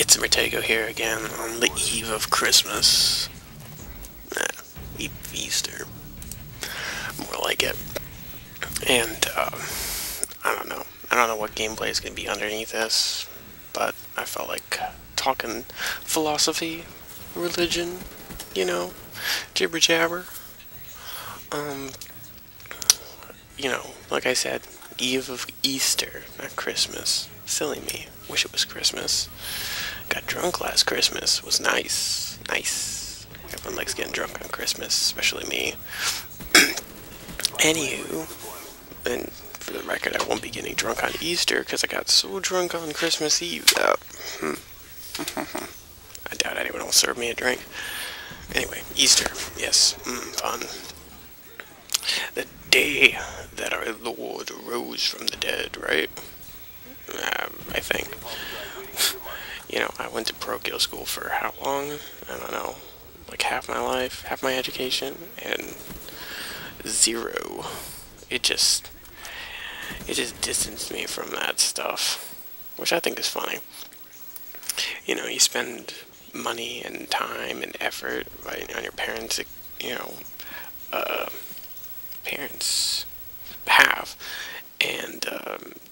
It's Murtago here again on the eve of Christmas. Easter. More like it. And, I don't know. I don't know what gameplay is going to be underneath this, but I felt like talking philosophy, religion, you know, jibber jabber. Um, like I said, eve of Easter, not Christmas. Silly me. Wish it was Christmas. Got drunk last Christmas. Was nice. Nice. Everyone likes getting drunk on Christmas, especially me. Anywho, and for the record, I won't be getting drunk on Easter because I got so drunk on Christmas Eve that I doubt anyone will serve me a drink. Anyway, Easter, yes, fun. The day that our Lord rose from the dead, right? I think. I went to parochial school for how long? I don't know. Like half my life, half my education, and zero. It just distanced me from that stuff, which I think is funny. You spend money and time and effort right on your parents, parents' behalf, and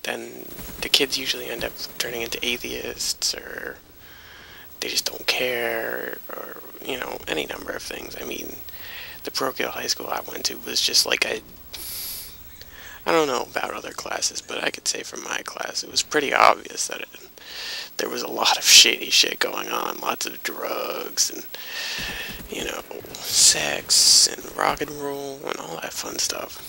then the kids usually end up turning into atheists, or they just don't care, or any number of things. I mean, the parochial high school I went to was just like I don't know about other classes, but I could say for my class it was pretty obvious that there was a lot of shady shit going on, lots of drugs and sex and rock and roll and all that fun stuff.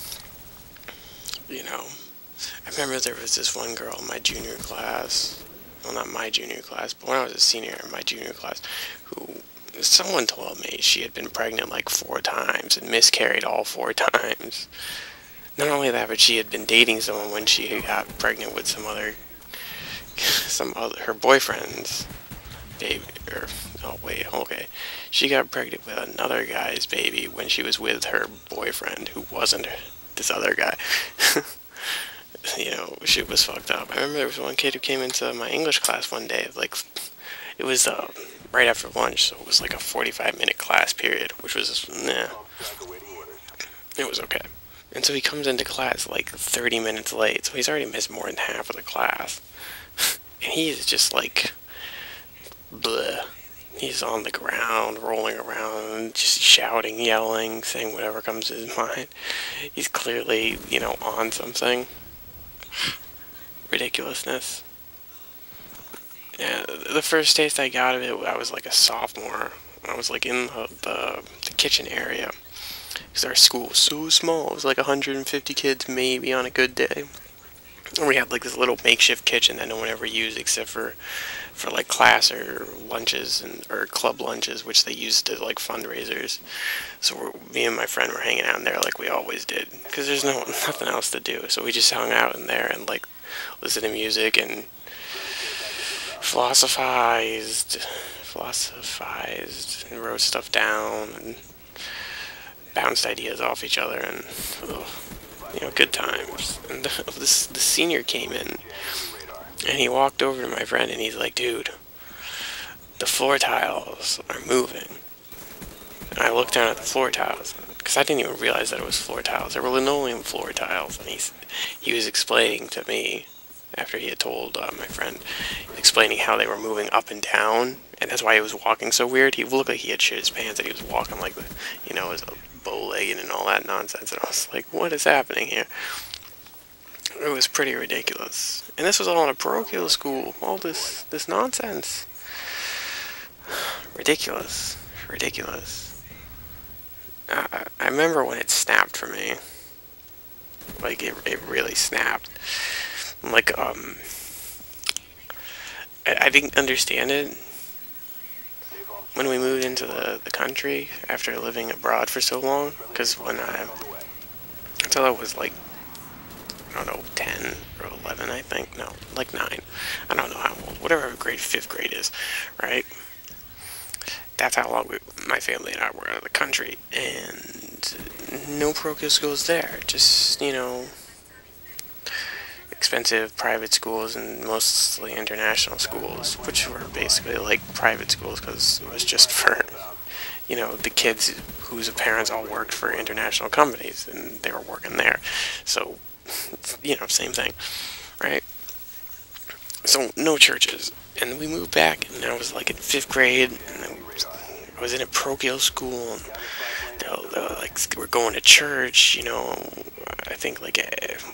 I remember there was this one girl in my junior class, well, not my junior class, but when I was a senior in my junior class, who someone told me she had been pregnant like 4 times and miscarried all 4 times. Not only that, but she had been dating someone when she got pregnant with her boyfriend's baby, or, oh wait, okay. She got pregnant with another guy's baby when she was with her boyfriend, who wasn't this other guy. Shit was fucked up. I remember there was one kid who came into my English class one day, like, it was, right after lunch, so it was like a 45-minute class period, which was, it was okay. And so he comes into class like 30 minutes late, so he's already missed more than half of the class. And he's just like, bleh. He's on the ground, rolling around, just shouting, yelling, saying whatever comes to his mind. He's clearly, on something. Ridiculousness. Yeah, the first taste I got of it, I was like a sophomore. I was like in the kitchen area. Because our school was so small. It was like 150 kids maybe on a good day. And we had like this little makeshift kitchen that no one ever used except for like class or lunches or club lunches, which they used to like fundraisers. So me and my friend were hanging out in there like we always did, because there's nothing else to do. So we just hung out in there and like listened to music and philosophized and wrote stuff down and bounced ideas off each other, and good times. And the senior came in, and he walked over to my friend, and he's like, "Dude, the floor tiles are moving." And I looked down at the floor tiles, because I didn't even realize that it was floor tiles. They were linoleum floor tiles, and he was explaining to me, after he had told my friend, explaining how they were moving up and down, and that's why he was walking so weird. He looked like he had shit his pants, and he was walking like, as a bow-legged and all that nonsense, and I was like, what is happening here? It was pretty ridiculous. And this was all in a parochial school, all this nonsense. Ridiculous. I remember when it snapped for me. Like, it really snapped. Like, I didn't understand it when we moved into the country after living abroad for so long, because until I was like, I don't know, 10 or 11, I think, no, like 9, I don't know how old, whatever 5th grade is, right? That's how long my family and I were out of the country, and no parochial schools there, just, expensive private schools and mostly international schools, which were basically like private schools because it was just for, you know, the kids whose parents all worked for international companies and they were working there. So, you know, same thing, right? So no churches. And we moved back, and I was like in 5th grade, and I was in a parochial school, and they were like, we're going to church, you know, I think like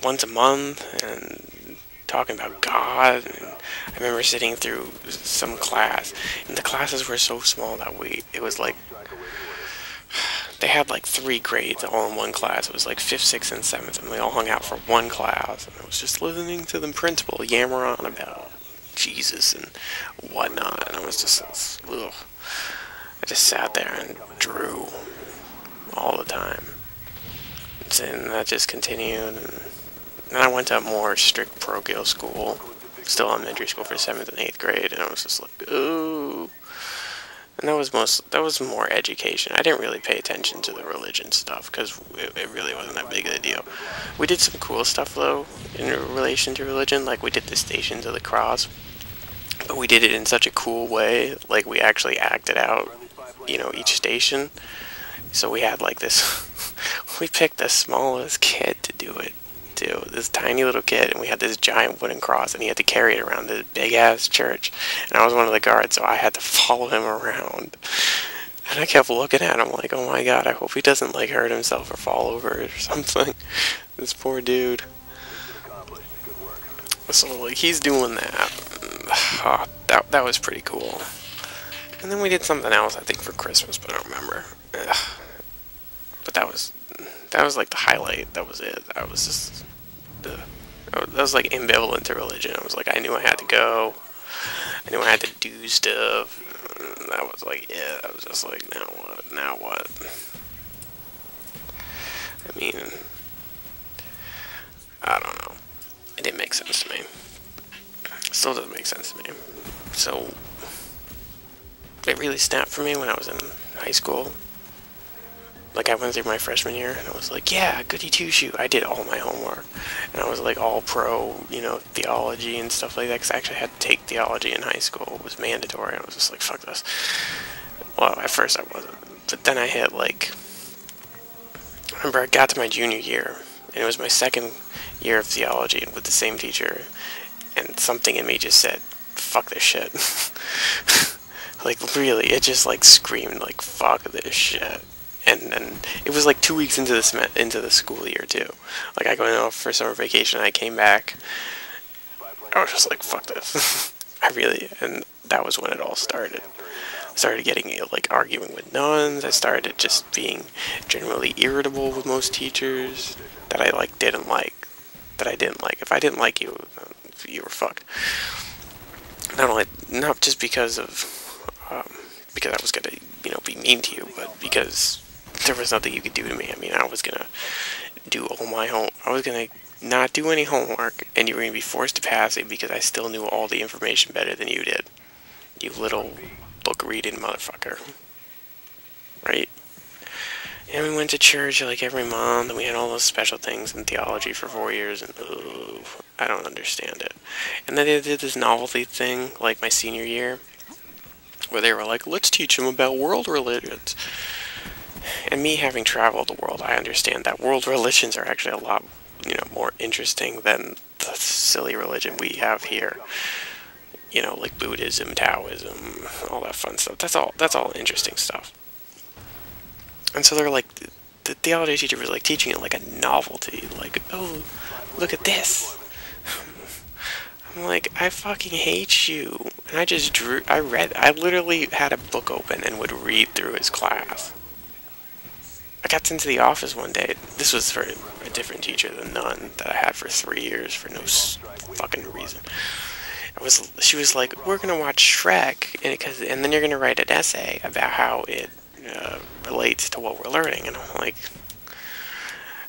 once a month, and talking about God. And I remember sitting through some class, and the classes were so small that it was like, they had like 3 grades all in one class. It was like 5th, 6th, and 7th, and we all hung out for one class, and I was just listening to the principal yammer on about Jesus and whatnot, and I was just, ugh. I just sat there and drew all the time. And that just continued, and then I went to a more strict parochial school, still elementary school, for 7th and 8th grade, and I was just like, ooh. And that was more education. I didn't really pay attention to the religion stuff because it really wasn't that big of a deal. We did some cool stuff though in relation to religion, like we did the Stations of the Cross, but we did it in such a cool way. Like we actually acted out, you know, each station. So we had like this. We picked the smallest kid to do it. This tiny little kid, and we had this giant wooden cross, and he had to carry it around this big ass church, and I was one of the guards, so I had to follow him around, and I kept looking at him like, oh my god, I hope he doesn't like hurt himself or fall over or something. This poor dude. So like he's doing that. Oh, that was pretty cool. And then we did something else, I think, for Christmas, but I don't remember. Ugh. But that was like the highlight. That was it. I was just that was like ambivalent to religion. I was like, I knew I had to go. I knew I had to do stuff. And that was like, yeah. I was just like, now what? Now what? I mean, I don't know. It didn't make sense to me. It still doesn't make sense to me. So it really snapped for me when I was in high school. Like, I went through my freshman year, and I was like, yeah, goody two-shoe. I did all my homework. And I was, like, all pro, you know, theology and stuff like that, because I actually had to take theology in high school. It was mandatory. I was just like, fuck this. Well, at first I wasn't. But then I hit, like, I remember I got to my junior year, and it was my 2nd year of theology with the same teacher, and something in me just said, fuck this shit. Like, really, it just, like, screamed, like, fuck this shit. And then it was like 2 weeks into the school year too. Like I went off for summer vacation, and I came back. I was just like, fuck this. And that was when it all started. I started getting like arguing with nuns. I started just being generally irritable with most teachers that I like didn't like. That I didn't like. If I didn't like you, you were fucked. Not just because I was gonna, you know, be mean to you, but because there was nothing you could do to me. I mean, I was gonna do all my I was gonna not do any homework, and you were gonna be forced to pass it because I still knew all the information better than you did. You little book-reading motherfucker. Right? And we went to church like every month, and we had all those special things in theology for 4 years, and I don't understand it. And then they did this novelty thing, like my senior year, where they were like, let's teach them about world religions. And me having traveled the world, I understand that world religions are actually a lot, you know, more interesting than the silly religion we have here. You know, like Buddhism, Taoism, all that fun stuff. That's all interesting stuff. And so they're like, the theology teacher was like teaching it like a novelty, like, oh, look at this. I'm like, I fucking hate you. And I literally had a book open and would read through his class. I got into the office one day. This was for a different teacher, the nun that I had for 3 years for no fucking reason. She was like, we're gonna watch Shrek, and then you're gonna write an essay about how it relates to what we're learning. And I'm like,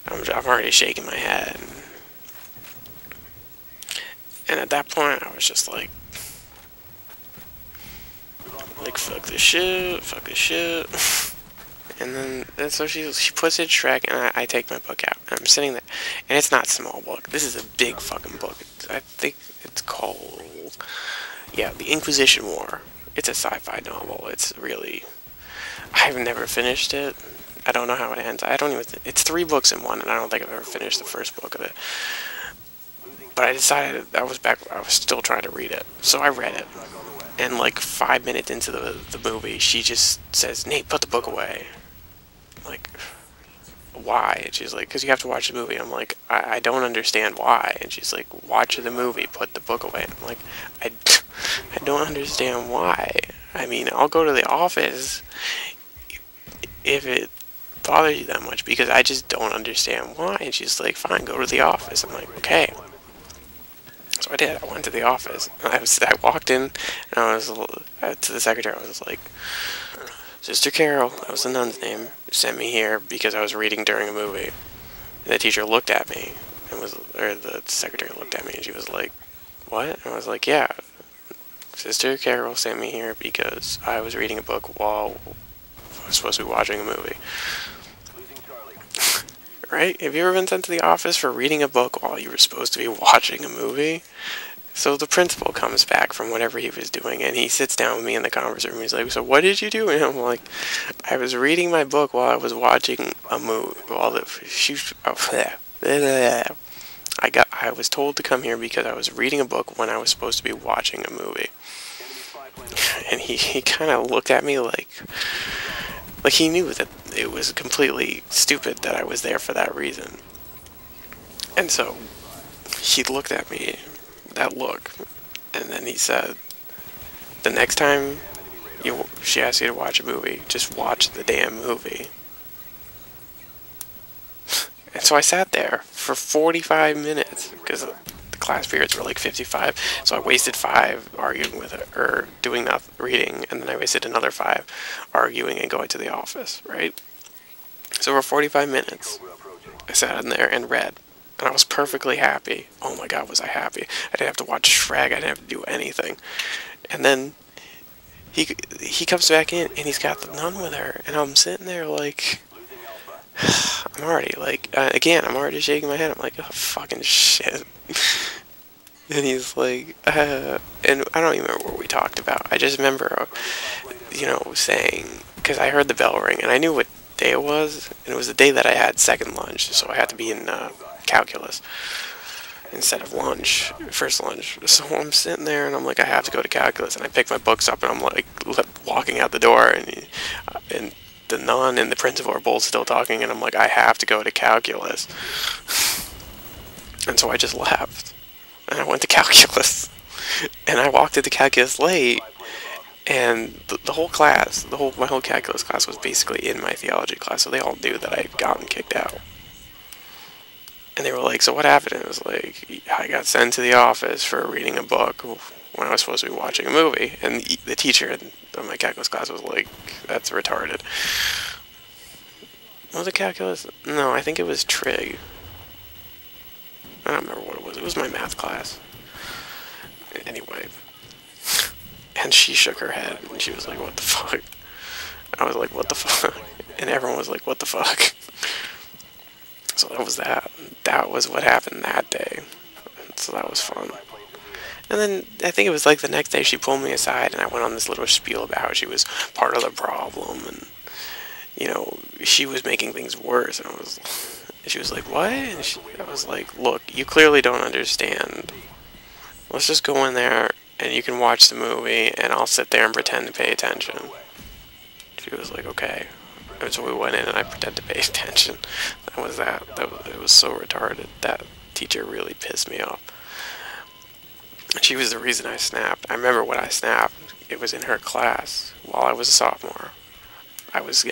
I'm already shaking my head. And at that point, I was just like, fuck this shit. And so she puts it Shrek, and I take my book out, and I'm sitting there, and it's not a small book. This is a big fucking book. It's I think it's called, yeah, The Inquisition War. It's a sci-fi novel. It's really, I've never finished it. I don't know how it ends. I don't even, it's 3 books in one, and I don't think I've ever finished the first book of it. But I decided, I was still trying to read it. So I read it. And like 5 minutes into the movie, she just says, "Nate, put the book away." I'm like, why? And she's like, because you have to watch the movie. I'm like, I don't understand why. And she's like, watch the movie, put the book away. And I'm like, I, I don't understand why. I mean, I'll go to the office if it bothers you that much, because I just don't understand why. And she's like, fine, go to the office. I'm like, okay. So I did. I went to the office. I walked in, and I was to the secretary. I was like, Sister Carol, that was the nun's name, sent me here because I was reading during a movie. And the teacher looked at me, and or the secretary looked at me, and she was like, what? And I was like, yeah, Sister Carol sent me here because I was reading a book while I was supposed to be watching a movie. Right? Have you ever been sent to the office for reading a book while you were supposed to be watching a movie? So the principal comes back from whatever he was doing, and he sits down with me in the conference room. He's like, so what did you do? And I'm like, I was reading my book while I was watching a movie. I was told to come here because I was reading a book when I was supposed to be watching a movie. And he kind of looked at me like he knew that it was completely stupid that I was there for that reason. And so he looked at me, that look, and then he said, the next time she asks you to watch a movie, just watch the damn movie. And so I sat there for 45 minutes, because the class periods were like 55, so I wasted 5 arguing with her, or doing that reading, and then I wasted another 5 arguing and going to the office, right? So for 45 minutes, I sat in there and read. And I was perfectly happy. Oh my god, was I happy. I didn't have to watch Shrek, I didn't have to do anything. And then he comes back in, and he's got the nun with her, and I'm sitting there like, I'm already like, again, I'm already shaking my head. I'm like, oh, fucking shit. And he's like, and I don't even remember what we talked about. I just remember, saying, because I heard the bell ring, and I knew what day it was, and it was the day that I had second lunch, so I had to be in calculus instead of lunch, first lunch. So I'm sitting there, and I'm like, I have to go to calculus, and I pick my books up, and I'm like walking out the door, and the nun and the principal are both still talking, and I'm like, I have to go to calculus. And so I just left, and I went to calculus, and I walked into calculus late, and the whole class, my whole calculus class was basically in my theology class, so they all knew that I had gotten kicked out. And they were like, so what happened? And it was like, I got sent to the office for reading a book when I was supposed to be watching a movie. And the teacher in my calculus class was like, that's retarded. Was it calculus? No, I think it was trig. I don't remember what it was. It was my math class. Anyway. And she shook her head, and she was like, what the fuck? I was like, what the fuck? And everyone was like, what the fuck? So that was that. That was what happened that day. So that was fun. And then I think it was like the next day she pulled me aside, and I went on this little spiel about how she was part of the problem, and she was making things worse. And she was like, what? And I was like, look, you clearly don't understand. Let's just go in there and you can watch the movie, and I'll sit there and pretend to pay attention. She was like, okay. And so we went in, and I pretended to pay attention. That was that. It was so retarded. That teacher really pissed me off. She was the reason I snapped. I remember when I snapped. It was in her class while I was a sophomore. It was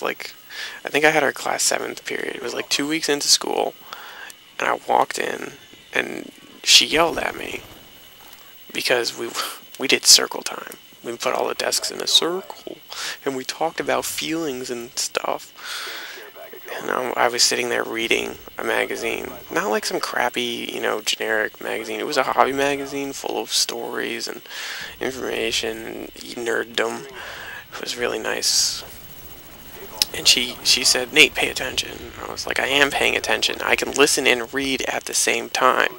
like, I think I had our class 7th period. It was like 2 weeks into school, and I walked in, and she yelled at me because we did circle time. We put all the desks in a circle, and we talked about feelings and stuff. And I was sitting there reading a magazine, not like some crappy, generic magazine. It was a hobby magazine full of stories and information and nerddom. It was really nice. And she said, Nate, pay attention. I was like, I am paying attention. I can listen and read at the same time.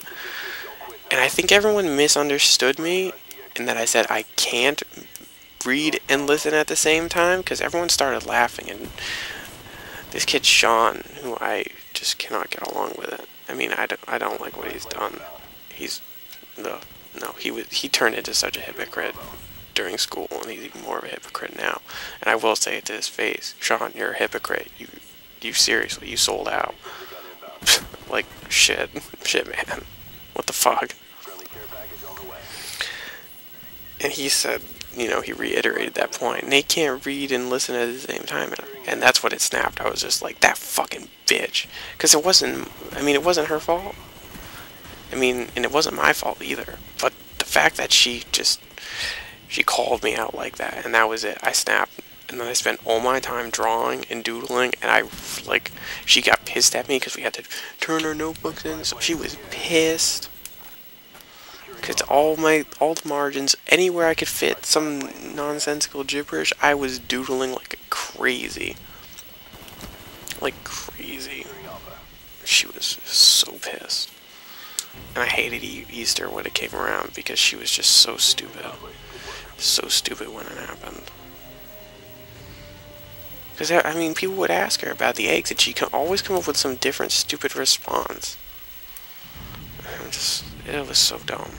And I think everyone misunderstood me in that I said I can't read and listen at the same time, because everyone started laughing, and this kid Sean, who I just cannot get along with it. I mean, I don't like what he's done. He's no, he turned into such a hypocrite during school, and he's even more of a hypocrite now. And I will say it to his face, Sean, you're a hypocrite. You seriously, you sold out. Like shit, man. What the fuck? And he said, he reiterated that point. Nate can't read and listen at the same time, and that's what it snapped. I was just like, that fucking bitch, because it wasn't her fault. And it wasn't my fault either. But the fact that she called me out like that, and that was it. I snapped, and then I spent all my time drawing and doodling, and she got pissed at me because we had to turn our notebooks in, so she was pissed. Because all the margins, anywhere I could fit some nonsensical gibberish, I was doodling like crazy. Like crazy. She was so pissed. And I hated Easter when it came around because she was just so stupid. So stupid when it happened. Because, people would ask her about the eggs, and she could always come up with some different stupid response. It was so dumb.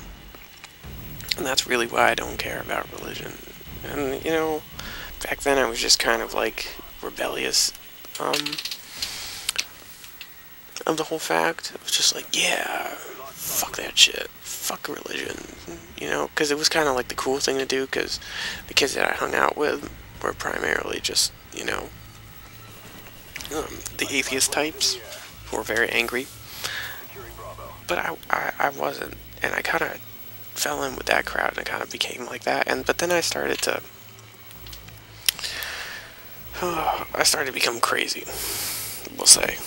And that's really why I don't care about religion. And, back then I was just kind of, like, rebellious, of the whole fact. It was just like, yeah, fuck that shit. Fuck religion. Because it was kind of like the cool thing to do, because the kids that I hung out with were primarily just, the atheist types who were very angry. But I wasn't. And I kind of fell in with that crowd, and it kind of became like that. But then I started to become crazy, we'll say.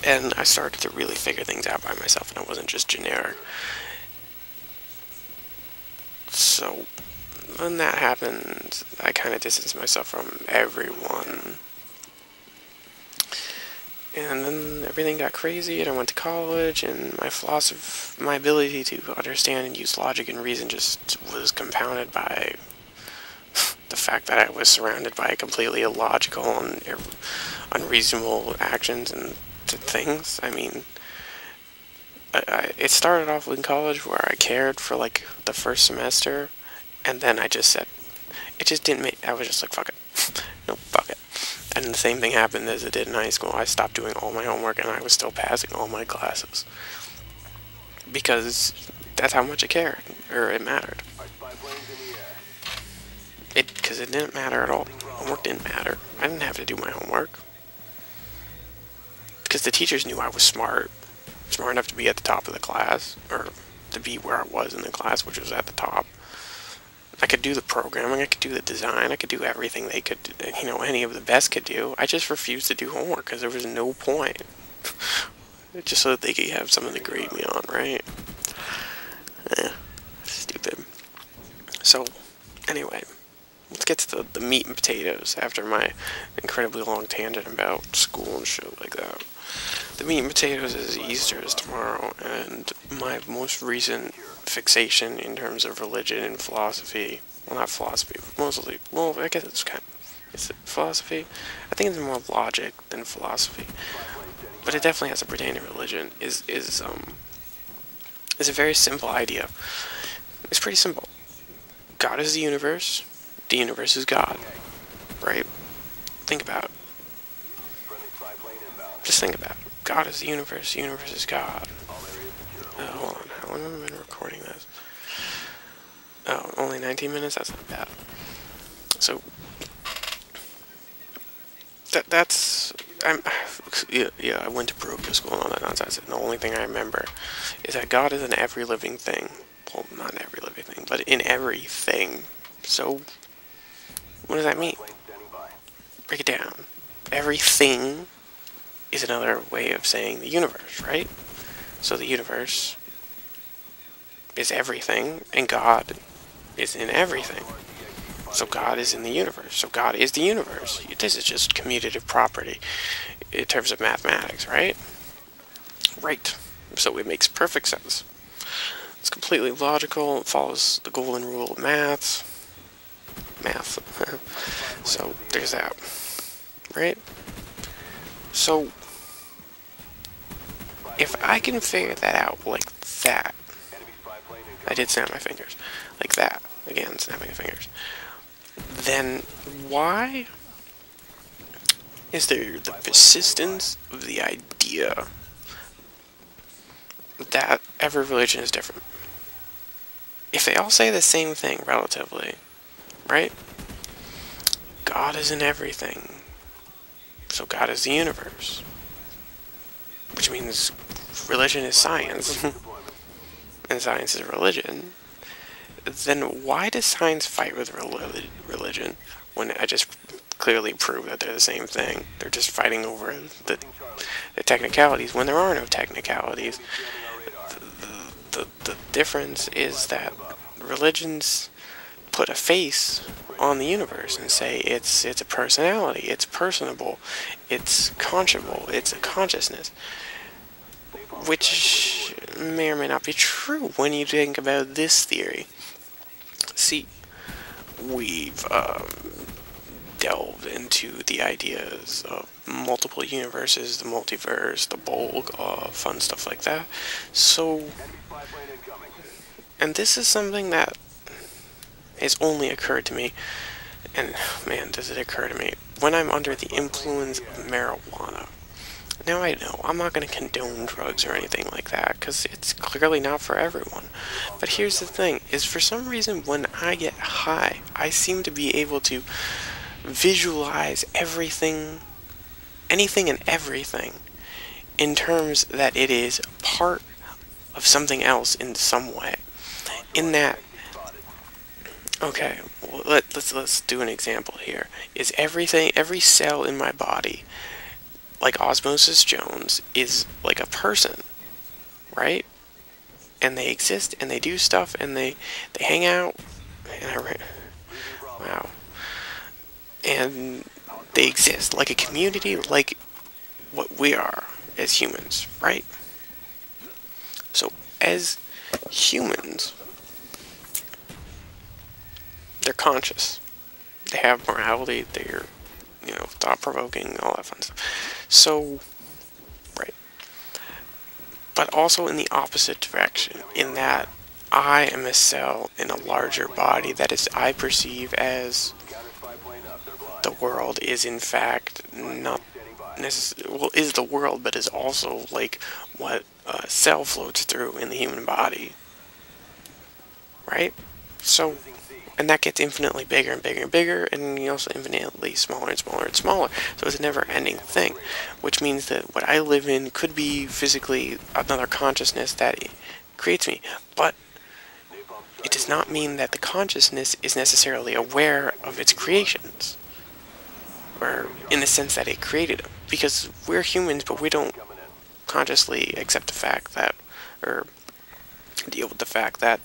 And I started to really figure things out by myself, and I wasn't just generic. So when that happened, I kind of distanced myself from everyone. And then everything got crazy, and I went to college, and my ability to understand and use logic and reason just was compounded by the fact that I was surrounded by completely illogical and unreasonable actions and things. It started off in college where I cared for like the first semester, and then I just said, it just didn't make, I was just like, fuck it. No, fuck it. And the same thing happened as it did in high school. I stopped doing all my homework, and I was still passing all my classes. Because that's how much it cared, or it mattered. Because it didn't matter at all. Homework didn't matter. I didn't have to do my homework. Because the teachers knew I was smart enough to be at the top of the class, or to be where I was in the class, which was at the top. I could do the programming, I could do the design, I could do everything they could, any of the best could do. I just refused to do homework because there was no point. Just so that they could have something to grade me on, right? Stupid. So, anyway, let's get to the meat and potatoes after my incredibly long tangent about school and shit like that. The meat and potatoes is Easter is tomorrow, and my most recent fixation in terms of religion and philosophy, well, not philosophy, mostly, well, I guess is it philosophy? I think it's more logic than philosophy, but it definitely has to pertain to religion, is a very simple idea. It's pretty simple. God is the universe is God, right? Think about it. Just think about it. God is the universe is God. Hold on, how long have I been recording this? Oh, only 19 minutes? That's not bad. So, I went to parochial school and all that nonsense, and the only thing I remember is that God is in every living thing. Well, not in every living thing, but in everything. So, what does that mean? Break it down. Everything is another way of saying the universe, right? So the universe is everything, and God is in everything. So God is in the universe. So God is the universe. This is just commutative property in terms of mathematics, right? Right. So it makes perfect sense. It's completely logical. It follows the golden rule of math. So there's that, right? So if I can figure that out like that, I did snap my fingers, like that, again, snapping my fingers, then why is there the persistence of the idea that every religion is different? If they all say the same thing, relatively, right? God is in everything. So God is the universe. Which means religion is science. And science is religion. Then why does science fight with religion when I just clearly prove that they're the same thing? They're just fighting over the technicalities when there are no technicalities. The difference is that religions put a face on the universe and say it's a personality, it's personable, it's conscionable, it's a consciousness, which may or may not be true when you think about this theory. See, we've delved into the ideas of multiple universes, the multiverse, the bulk, fun stuff like that. So, and this is something that has only occurred to me, and man, does it occur to me, when I'm under the influence of marijuana. Now I know, I'm not going to condone drugs or anything like that, because it's clearly not for everyone. But here's the thing, is for some reason when I get high, I seem to be able to visualize everything, anything and everything, in terms that it is part of something else in some way. In that, okay, well, let's do an example here. Is everything, every cell in my body, like Osmosis Jones, is like a person, right? And they exist, and they do stuff, and they hang out, and wow. And they exist like a community, like what we are as humans, right? So, as humans, they're conscious. They have morality, they're, you know, thought-provoking, all that fun stuff. So, right. But also in the opposite direction, in that I am a cell in a larger body that is, I perceive as the world is in fact not necessarily, well, is the world, but is also like what a cell floats through in the human body. Right? So, and that gets infinitely bigger and bigger and bigger, and also infinitely smaller and smaller and smaller. So it's a never-ending thing, which means that what I live in could be physically another consciousness that creates me, but it does not mean that the consciousness is necessarily aware of its creations, or in the sense that it created them, because we're humans, but we don't consciously accept the fact that, or deal with the fact that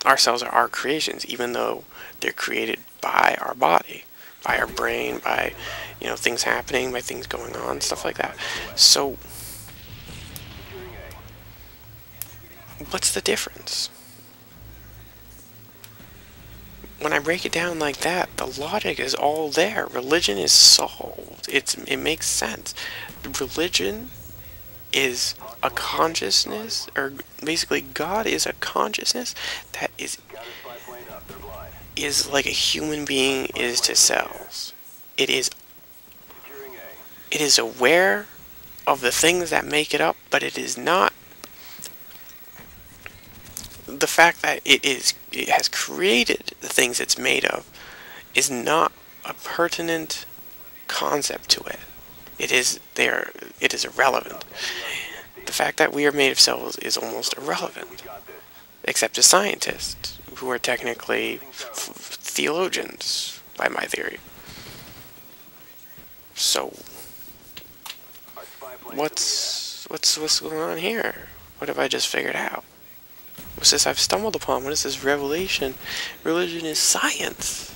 our cells are our creations, even though they're created by our body, by our brain, by, you know, things happening, by things going on, stuff like that. So, what's the difference? When I break it down like that, the logic is all there. Religion is solved. It makes sense. Religion is a consciousness, or basically God is a consciousness that is like a human being is to cells. It is aware of the things that make it up, but it is not the fact that it has created the things it's made of is not a pertinent concept to it. It is irrelevant. The fact that we are made of cells is almost irrelevant, except to scientists, who are technically theologians, by my theory. So, what's going on here? What have I just figured out? What's this I've stumbled upon? What is this revelation? Religion is science.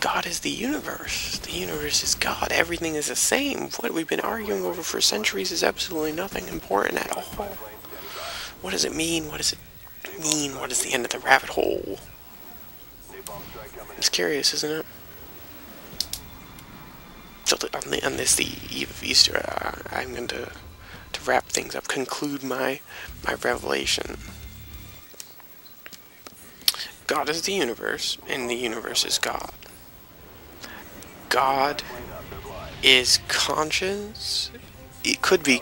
God is the universe. The universe is God. Everything is the same. What we've been arguing over for centuries is absolutely nothing important at all. What does it mean? What does it mean? What is the end of the rabbit hole? It's curious, isn't it? So on this, the eve of Easter, I'm going to wrap things up, conclude my revelation. God is the universe, and the universe is God. God is conscious. It could be,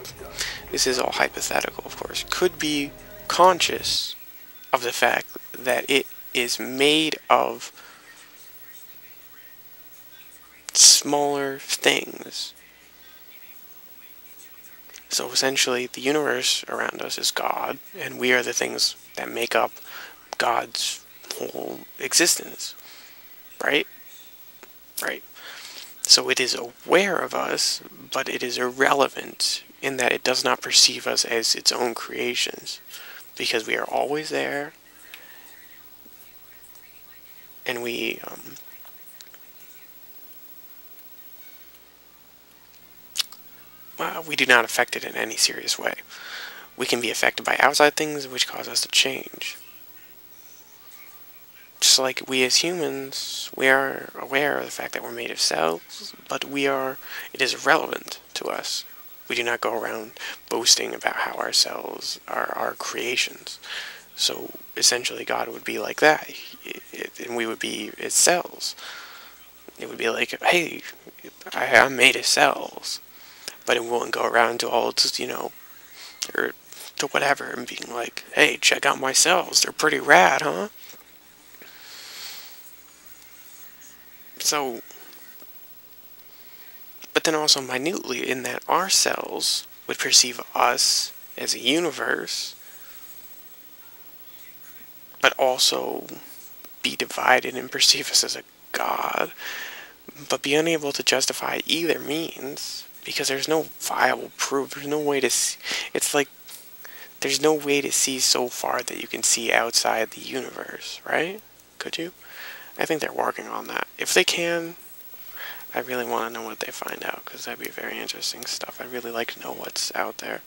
this is all hypothetical, of course, could be conscious of the fact that it is made of smaller things. So essentially, the universe around us is God, and we are the things that make up God's whole existence. Right? Right. So it is aware of us, but it is irrelevant in that it does not perceive us as its own creations, because we are always there, and we do not affect it in any serious way. We can be affected by outside things which cause us to change. Just like we as humans, we are aware of the fact that we're made of cells, but it is irrelevant to us. We do not go around boasting about how our cells are our creations. So essentially God would be like that, and we would be its cells. It would be like, hey, I'm made of cells. But it won't go around to all its, or to whatever, and being like, hey, check out my cells, they're pretty rad, huh? So, but then also minutely in that our cells would perceive us as a universe, but also be divided and perceive us as a god, but be unable to justify either means, because there's no viable proof, there's no way to see, it's like, there's no way to see so far that you can see outside the universe, right? Could you? I think they're working on that. If they can, I really want to know what they find out, because that'd be very interesting stuff. I'd really like to know what's out there.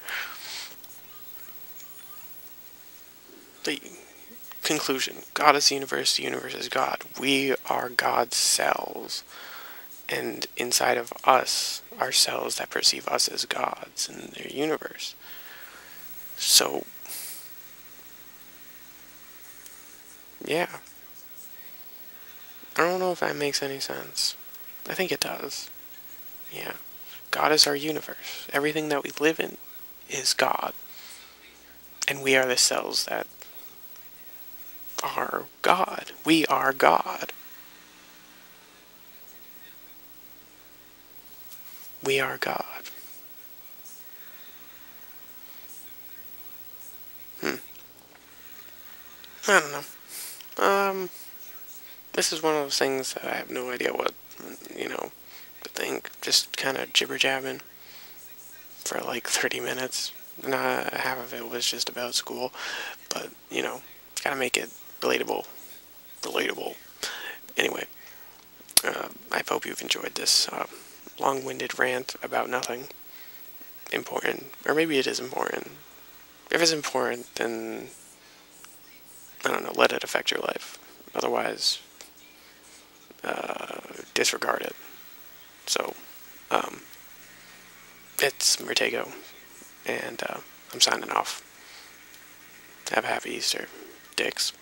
The conclusion. God is the universe is God. We are God's cells. And inside of us are cells that perceive us as gods in their universe. So, yeah. I don't know if that makes any sense. I think it does. Yeah. God is our universe. Everything that we live in is God. And we are the cells that are God. We are God. We are God. I don't know. This is one of those things that I have no idea what, to think. Just kind of jibber-jabbing for like 30 minutes. Half of it was just about school. But, gotta make it relatable. Anyway, I hope you've enjoyed this long-winded rant about nothing important. Or maybe it is important. If it's important, then, I don't know, let it affect your life. Otherwise, disregard it. So, it's Murtago, and I'm signing off. Have a happy Easter, dicks.